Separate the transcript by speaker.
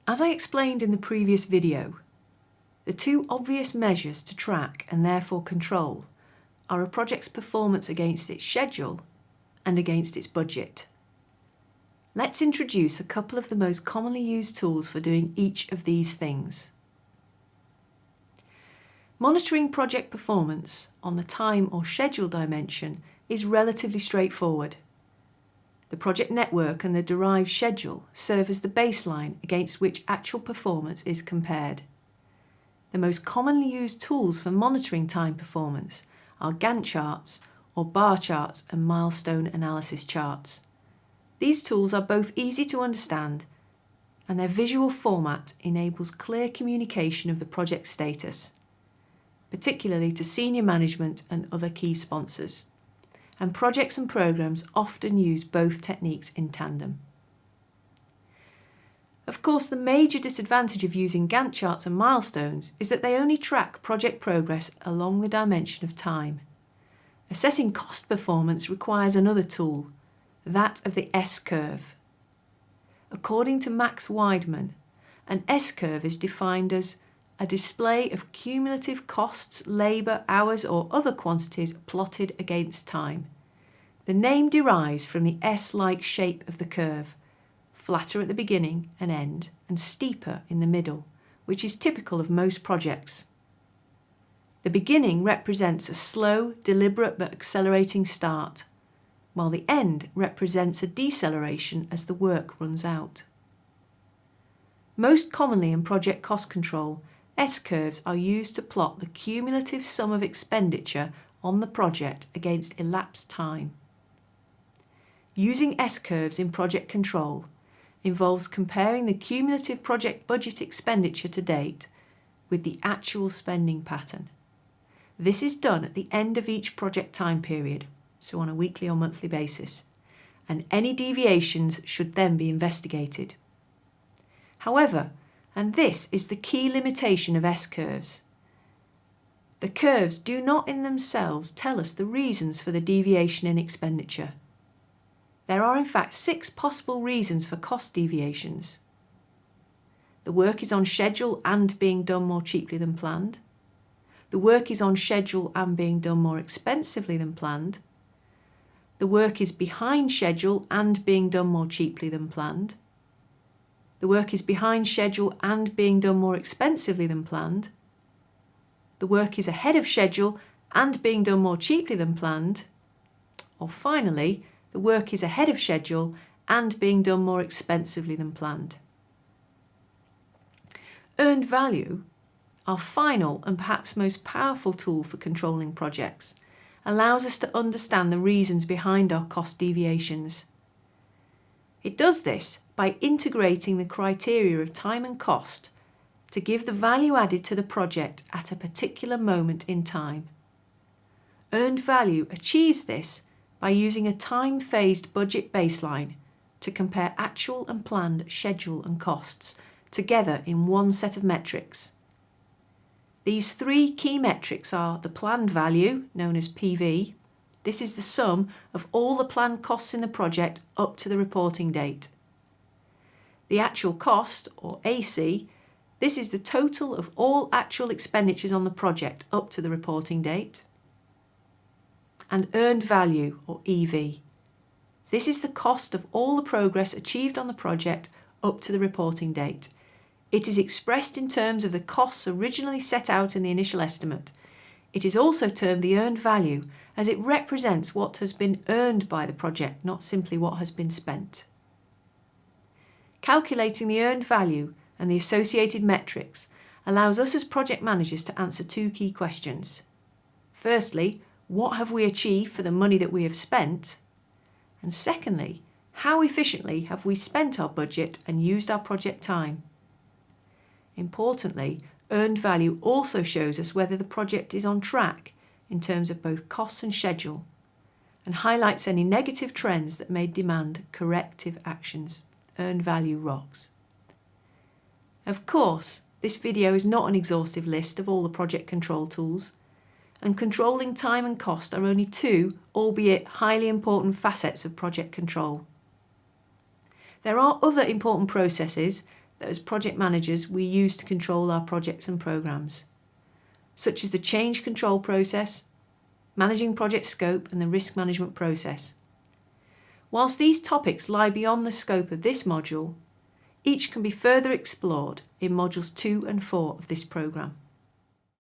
Speaker 1: As I explained in the previous video, the two obvious measures to track and therefore control are a project's performance against its schedule and against its budget. Let's introduce a couple of the most commonly used tools for doing each of these things. Monitoring project performance on the time or schedule dimension is relatively straightforward. The project network and the derived schedule serve as the baseline against which actual performance is compared. The most commonly used tools for monitoring time performance are Gantt charts or bar charts and milestone analysis charts. These tools are both easy to understand and their visual format enables clear communication of the project status, particularly to senior management and other key sponsors. And projects and programs often use both techniques in tandem. Of course, the major disadvantage of using Gantt charts and milestones is that they only track project progress along the dimension of time. Assessing cost performance requires another tool, that of the S-curve. According to Max Weidman, an S-curve is defined as a display of cumulative costs, labour, hours or other quantities plotted against time. The name derives from the S-like shape of the curve, flatter at the beginning and end and steeper in the middle, which is typical of most projects. The beginning represents a slow, deliberate but accelerating start, while the end represents a deceleration as the work runs out. Most commonly in project cost control, S-curves are used to plot the cumulative sum of expenditure on the project against elapsed time. Using S-curves in project control involves comparing the cumulative project budget expenditure to date with the actual spending pattern. This is done at the end of each project time period, so on a weekly or monthly basis, and any deviations should then be investigated. However, and this is the key limitation of S-curves, the curves do not in themselves tell us the reasons for the deviation in expenditure. There are in fact 6 possible reasons for cost deviations. The work is on schedule and being done more cheaply than planned. The work is on schedule and being done more expensively than planned. The work is behind schedule and being done more cheaply than planned. The work is behind schedule and being done more expensively than planned. The work is ahead of schedule and being done more cheaply than planned. Or finally, the work is ahead of schedule and being done more expensively than planned. Earned value, our final and perhaps most powerful tool for controlling projects, allows us to understand the reasons behind our cost deviations. It does this by integrating the criteria of time and cost to give the value added to the project at a particular moment in time. Earned value achieves this by using a time-phased budget baseline to compare actual and planned schedule and costs together in one set of metrics. These 3 key metrics are the planned value, known as PV. This is the sum of all the planned costs in the project up to the reporting date. The actual cost, or AC, this is the total of all actual expenditures on the project up to the reporting date. And earned value, or EV. This is the cost of all the progress achieved on the project up to the reporting date. It is expressed in terms of the costs originally set out in the initial estimate. It is also termed the earned value as it represents what has been earned by the project, not simply what has been spent. Calculating the earned value and the associated metrics allows us as project managers to answer 2 key questions. Firstly, what have we achieved for the money that we have spent? And secondly, how efficiently have we spent our budget and used our project time? Importantly, earned value also shows us whether the project is on track in terms of both costs and schedule, and highlights any negative trends that may demand corrective actions. Earned value rocks. Of course, this video is not an exhaustive list of all the project control tools, and controlling time and cost are only 2, albeit highly important facets of project control. There are other important processes that as project managers we use to control our projects and programmes, such as the change control process, managing project scope and the risk management process. Whilst these topics lie beyond the scope of this module, each can be further explored in modules 2 and 4 of this programme.